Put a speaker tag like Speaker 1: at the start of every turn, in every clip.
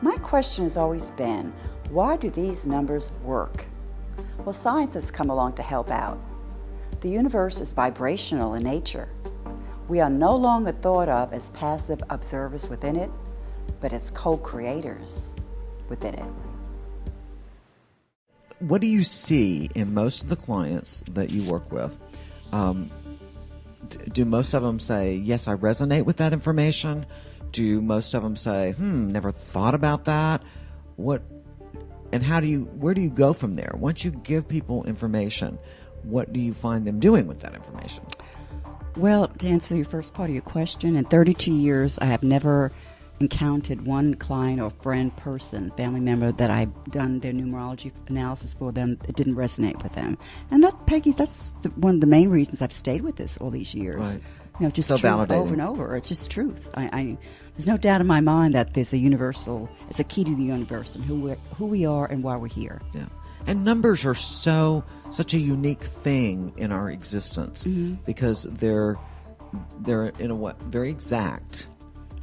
Speaker 1: My question has always been, why do these numbers work? Well, science has come along to help out. The universe is vibrational in nature. We are no longer thought of as passive observers within it, but as co-creators within it.
Speaker 2: What do you see in most of the clients that you work with? Do most of them say, yes, I resonate with that information? Do most of them say, never thought about that? Where do you go from there? Once you give people information, what do you find them doing with that information?
Speaker 1: Well, to answer your first part of your question, in 32 years, I have never encountered one client or friend, person, family member that I've done their numerology analysis for them. It didn't resonate with them. And that, Peggy, that's one of the main reasons I've stayed with this all these years.
Speaker 2: Right.
Speaker 1: Just
Speaker 2: so
Speaker 1: truth
Speaker 2: validating.
Speaker 1: over and over. It's just truth. There's no doubt in my mind that there's a universal, it's a key to the universe and who we are and why we're here.
Speaker 2: Yeah. And numbers are such a unique thing in our existence because they're in a way very exact.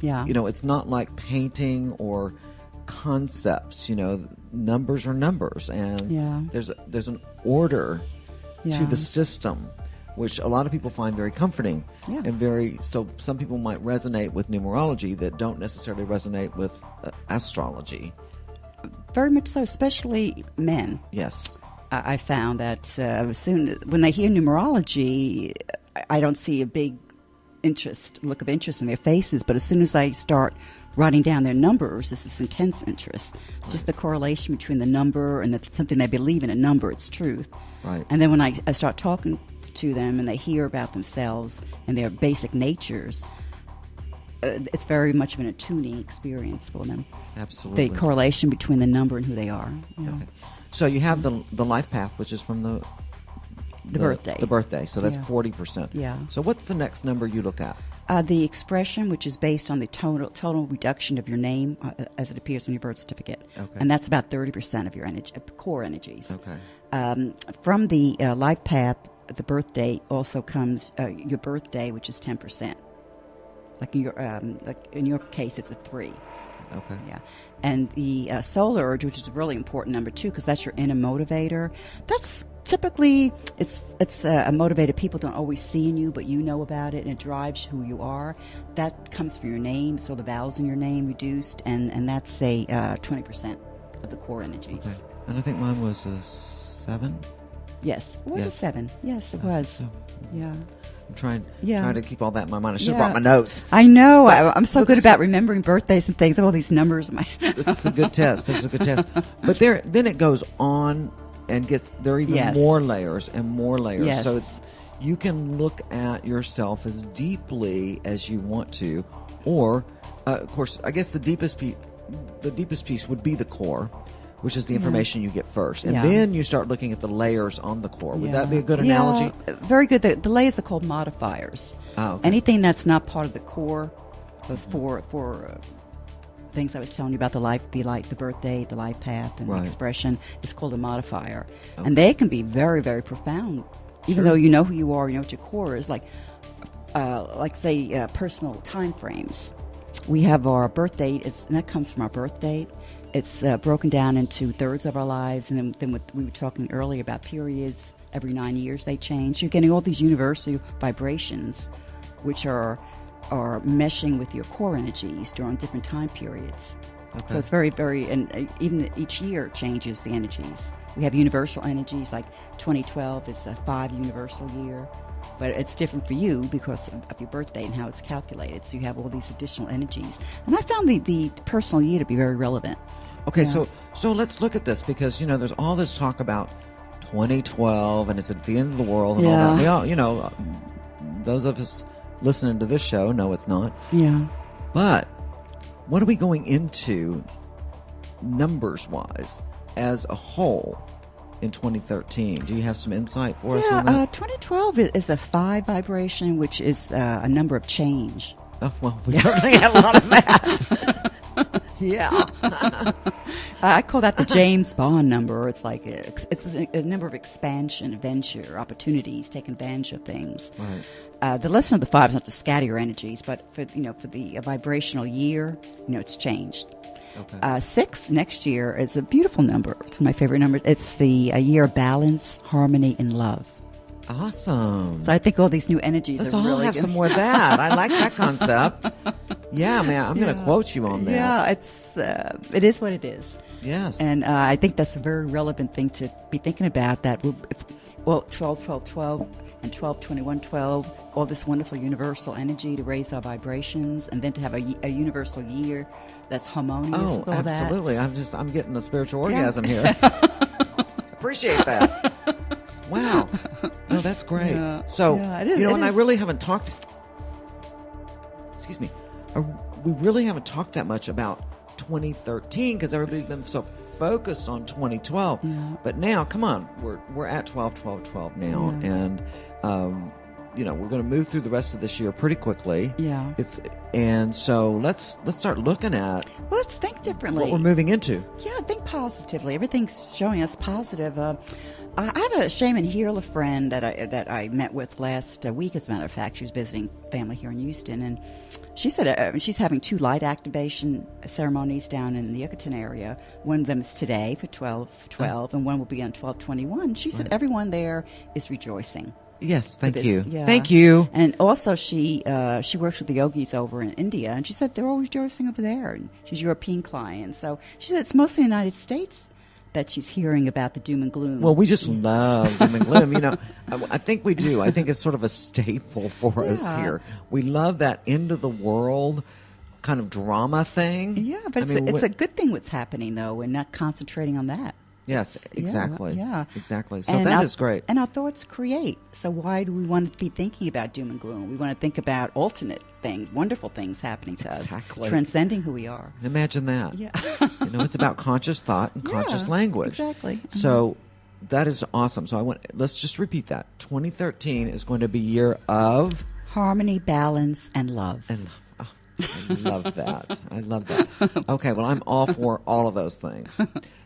Speaker 1: Yeah.
Speaker 2: It's not like painting or concepts. Numbers are numbers, and there's an order to the system, which a lot of people find very comforting and so some people might resonate with numerology that don't necessarily resonate with astrology.
Speaker 1: Very much so, especially men.
Speaker 2: Yes.
Speaker 1: I found that when they hear numerology, I don't see a big look of interest in their faces, but as soon as I start writing down their numbers, there's this intense interest. Just the correlation between the number and something they believe in a number, it's truth.
Speaker 2: Right.
Speaker 1: And then when I start talking to them and they hear about themselves and their basic natures, it's very much of an attuning experience for them.
Speaker 2: Absolutely.
Speaker 1: The correlation between the number and who they are.
Speaker 2: Okay. So you have the life path, which is from the
Speaker 1: birthday.
Speaker 2: The birthday. So that's 40%.
Speaker 1: Yeah.
Speaker 2: So what's the next number you look at?
Speaker 1: The expression, which is based on the total reduction of your name as it appears on your birth certificate.
Speaker 2: Okay.
Speaker 1: And that's about 30% of your core energies.
Speaker 2: Okay.
Speaker 1: From the life path, the birth date also comes your birthday, which is 10%. Like in your case, it's a 3.
Speaker 2: Okay.
Speaker 1: Yeah. And the solar urge, which is a really important number, too, because that's your inner motivator. That's typically, it's a motivator people don't always see in you, but you know about it, and it drives who you are. That comes from your name, so the vowels in your name reduced, and that's 20% of the core energies.
Speaker 2: Okay. And I think mine was a 7?
Speaker 1: Yes. It was a 7. Yes, it was.
Speaker 2: So,
Speaker 1: yeah.
Speaker 2: I'm trying to keep all that in my mind. I should have brought my notes.
Speaker 1: I know. I'm so good about remembering birthdays and things. I have all these numbers in my
Speaker 2: This is a good test. But then it goes on and there are even more layers and more layers.
Speaker 1: Yes.
Speaker 2: So you can look at yourself as deeply as you want to, or of course, I guess the deepest piece would be the core, which is the information you get first. And then you start looking at the layers on the core. Would that be a good analogy?
Speaker 1: Very good. The layers are called modifiers.
Speaker 2: Oh, okay.
Speaker 1: Anything that's not part of the core, those four things I was telling you about, the birth date, the life path, and the expression, is called a modifier. Okay. And they can be very, very profound. Even though you know who you are, you know what your core is, like say, personal time frames. We have our birth date, and that comes from our birth date. It's broken down into thirds of our lives, and then we were talking earlier about periods. Every 9 years they change. You're getting all these universal vibrations, which are meshing with your core energies during different time periods. Okay. So it's very, very, and even each year changes the energies. We have universal energies, like 2012 is a 5 universal year, but it's different for you because of your birthday and how it's calculated. So you have all these additional energies. And I found the personal year to be very relevant.
Speaker 2: Okay, so let's look at this, because there's all this talk about 2012 and it's at the end of the world and all that. We all, those of us listening to this show know it's not.
Speaker 1: Yeah.
Speaker 2: But what are we going into numbers-wise as a whole in 2013? Do you have some insight for us on that?
Speaker 1: 2012 is a 5 vibration, which is a number of change.
Speaker 2: Oh, well, we certainly had a lot of that. Yeah.
Speaker 1: I call that the James Bond number. It's like it's a number of expansion, adventure, opportunities, taking advantage of things.
Speaker 2: Right.
Speaker 1: The lesson of the 5 is not to scatter your energies, but for the vibrational year, it's changed.
Speaker 2: Okay.
Speaker 1: 6 next year is a beautiful number. It's my favorite number. It's the year of balance, harmony, and love.
Speaker 2: Awesome.
Speaker 1: So I think all these new energies
Speaker 2: Let's
Speaker 1: are
Speaker 2: all
Speaker 1: really
Speaker 2: have
Speaker 1: good.
Speaker 2: some more of that. I like that concept. Yeah, man, I'm going to quote you on that.
Speaker 1: Yeah, it is what it is.
Speaker 2: Yes.
Speaker 1: And I think that's a very relevant thing to be thinking about. That 12, 12, 12, and 12, 21, 12, all this wonderful universal energy to raise our vibrations, and then to have a universal year that's harmonious.
Speaker 2: Oh,
Speaker 1: with all
Speaker 2: absolutely.
Speaker 1: That.
Speaker 2: I'm getting a spiritual orgasm here. Appreciate that. Wow. No, that's great.
Speaker 1: Yeah.
Speaker 2: So,
Speaker 1: Yeah, it is,
Speaker 2: and I really haven't talked, excuse me, we really haven't talked that much about 2013 because everybody's been so focused on 2012.
Speaker 1: Yeah.
Speaker 2: But now, come on, we're at 12, 12, 12 now.
Speaker 1: Yeah.
Speaker 2: And, we're going to move through the rest of this year pretty quickly.
Speaker 1: Yeah.
Speaker 2: And so let's start looking at
Speaker 1: Well, let's think differently.
Speaker 2: what we're moving into.
Speaker 1: Yeah, think positively. Everything's showing us positive. I have a shaman healer friend that I met with last week. As a matter of fact, she was visiting family here in Houston, and she said she's having 2 light activation ceremonies down in the Yucatan area. One of them is today for 12/12, and one will be on 12/21. She said everyone there is rejoicing.
Speaker 2: Yes, thank you.
Speaker 1: Yeah.
Speaker 2: Thank you.
Speaker 1: And also, she works with the yogis over in India, and she said they're all rejoicing over there. And she's a European client, so she said it's mostly the United States that she's hearing about the doom and gloom.
Speaker 2: Well, we just love doom and gloom. I think we do. I think it's sort of a staple for us here. We love that end of the world kind of drama thing.
Speaker 1: Yeah, but it's a good thing what's happening, though. We're not concentrating on that.
Speaker 2: Yes, exactly.
Speaker 1: Yeah.
Speaker 2: Exactly. So that is great.
Speaker 1: And our thoughts create. So why do we want to be thinking about doom and gloom? We want to think about alternate things, wonderful things happening to us, transcending who we are.
Speaker 2: Imagine that.
Speaker 1: Yeah.
Speaker 2: It's about conscious thought and conscious language.
Speaker 1: Exactly.
Speaker 2: So that is awesome. So let's just repeat that. 2013 is going to be a year of
Speaker 1: harmony, balance, and love.
Speaker 2: And I love that. I love that. Okay, well, I'm all for all of those things.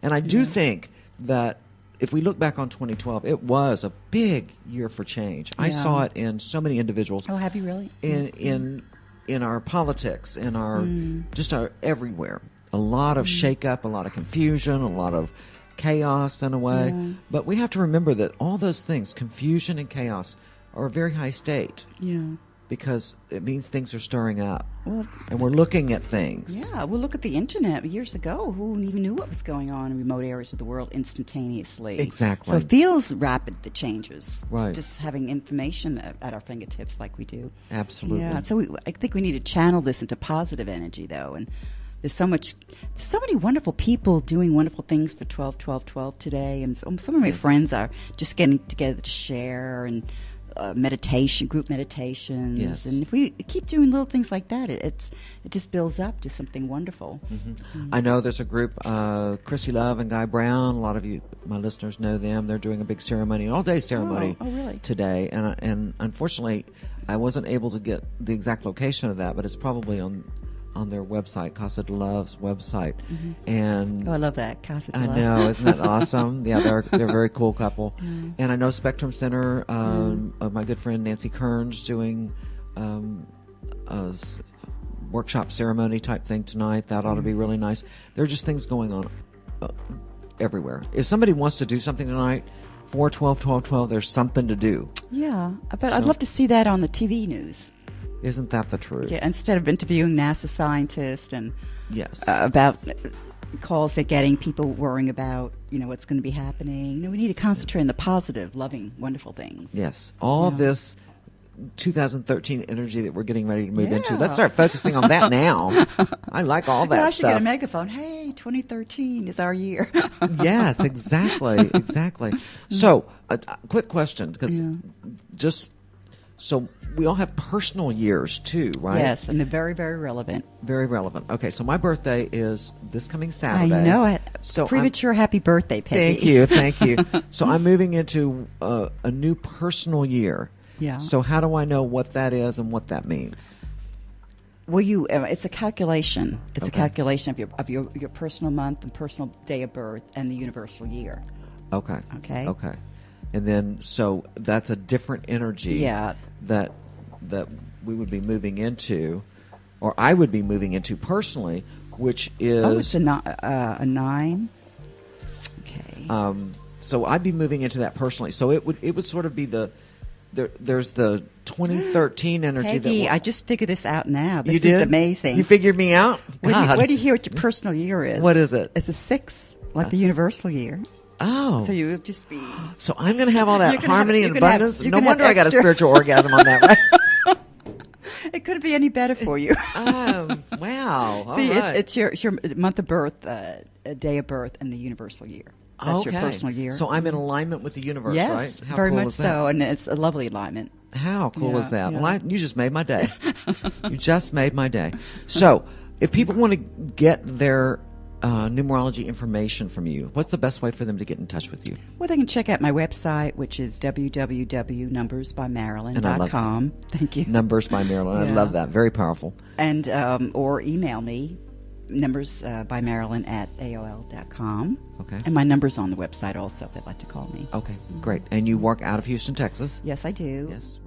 Speaker 2: And I do think that if we look back on 2012, it was a big year for change. I saw it in so many individuals.
Speaker 1: Oh, have you really?
Speaker 2: In our politics, in our just our everywhere. A lot of shakeup, a lot of confusion, a lot of chaos in a way. Yeah. But we have to remember that all those things, confusion and chaos, are a very high state.
Speaker 1: Yeah.
Speaker 2: Because it means things are stirring up. Well, and we're looking at things.
Speaker 1: Yeah, we'll look at the internet years ago. Who even knew what was going on in remote areas of the world instantaneously?
Speaker 2: Exactly.
Speaker 1: So it feels rapid, the changes.
Speaker 2: Right.
Speaker 1: Just having information at our fingertips like we do.
Speaker 2: Absolutely.
Speaker 1: Yeah, so I think we need to channel this into positive energy, though. And there's so many wonderful people doing wonderful things for 12/12/12 today. And some of my friends are just getting together to share and meditation, group meditations,
Speaker 2: yes.
Speaker 1: And if we keep doing little things like that, it just builds up to something wonderful.
Speaker 2: Mm-hmm. Mm-hmm. I know there's a group, Chrissy Love and Guy Brown. A lot of you, my listeners, know them. They're doing a big ceremony, an all-day ceremony
Speaker 1: really?
Speaker 2: Today, and unfortunately, I wasn't able to get the exact location of that, but it's probably on their website, Casa de Love's website.
Speaker 1: Mm-hmm.
Speaker 2: And
Speaker 1: I love that, Casa de Love.
Speaker 2: I know, isn't that awesome? Yeah, they're a very cool couple. Mm. And I know Spectrum Center, my good friend Nancy Kearns doing a workshop ceremony type thing tonight. That ought to be really nice. There are just things going on everywhere. If somebody wants to do something tonight, 4/12/12/12, there's something to do.
Speaker 1: Yeah, but I'd love to see that on the TV news.
Speaker 2: Isn't that the truth?
Speaker 1: Yeah, instead of interviewing NASA scientists and
Speaker 2: yes,
Speaker 1: about calls they're getting, people worrying about what's going to be happening. We need to concentrate on the positive, loving, wonderful things.
Speaker 2: Yes, all this 2013 energy that we're getting ready to move into. Let's start focusing on that now. I like all that
Speaker 1: I should
Speaker 2: stuff.
Speaker 1: get a megaphone. Hey, 2013 is our year.
Speaker 2: Yes, exactly. So, a quick question, because so we all have personal years too, right?
Speaker 1: Yes, and they're very, very relevant.
Speaker 2: Very relevant. Okay, so my birthday is this coming Saturday.
Speaker 1: I know it.
Speaker 2: So
Speaker 1: premature happy birthday, Peggy.
Speaker 2: Thank you. So I'm moving into a new personal year.
Speaker 1: Yeah.
Speaker 2: So how do I know what that is and what that means?
Speaker 1: Well, it's a calculation. It's a calculation of your personal month and personal day of birth and the universal year.
Speaker 2: Okay.
Speaker 1: Okay.
Speaker 2: Okay. And then, so that's a different energy.
Speaker 1: Yeah.
Speaker 2: That we would be moving into, or I would be moving into personally, which is...
Speaker 1: Oh, it's a 9. Okay.
Speaker 2: So I'd be moving into that personally. So it would sort of be there's the 2013 energy.
Speaker 1: Peggy, I just figured this out now. This
Speaker 2: you did?
Speaker 1: Is amazing.
Speaker 2: You figured me out?
Speaker 1: What do you hear what your personal year is?
Speaker 2: What is it?
Speaker 1: It's a 6, like the universal year.
Speaker 2: Oh.
Speaker 1: So you would just be...
Speaker 2: So I'm going to have all that harmony and abundance? No wonder
Speaker 1: I
Speaker 2: got a spiritual orgasm on that, right?
Speaker 1: It couldn't be any better for you.
Speaker 2: Wow. All
Speaker 1: See,
Speaker 2: right.
Speaker 1: it's your month of birth, day of birth, and the universal year. That's your personal year.
Speaker 2: So I'm in alignment with the universe,
Speaker 1: yes,
Speaker 2: right? How
Speaker 1: very
Speaker 2: cool
Speaker 1: much
Speaker 2: is that?
Speaker 1: so, and it's a lovely alignment.
Speaker 2: How cool is that?
Speaker 1: Yeah.
Speaker 2: Well, you just made my day. You just made my day. So, if people want to get their numerology information from you, what's the best way for them to get in touch with you?
Speaker 1: Well, they can check out my website, which is www.numbersbymarilyn.com. Thank you.
Speaker 2: Numbers by Marilyn.
Speaker 1: Yeah.
Speaker 2: I love that. Very powerful.
Speaker 1: And or email me, numbersbymarilyn@aol.com.
Speaker 2: Okay.
Speaker 1: And my number's on the website also if they'd like to call me.
Speaker 2: Okay, great. And you work out of Houston, Texas?
Speaker 1: Yes, I do.
Speaker 2: Yes.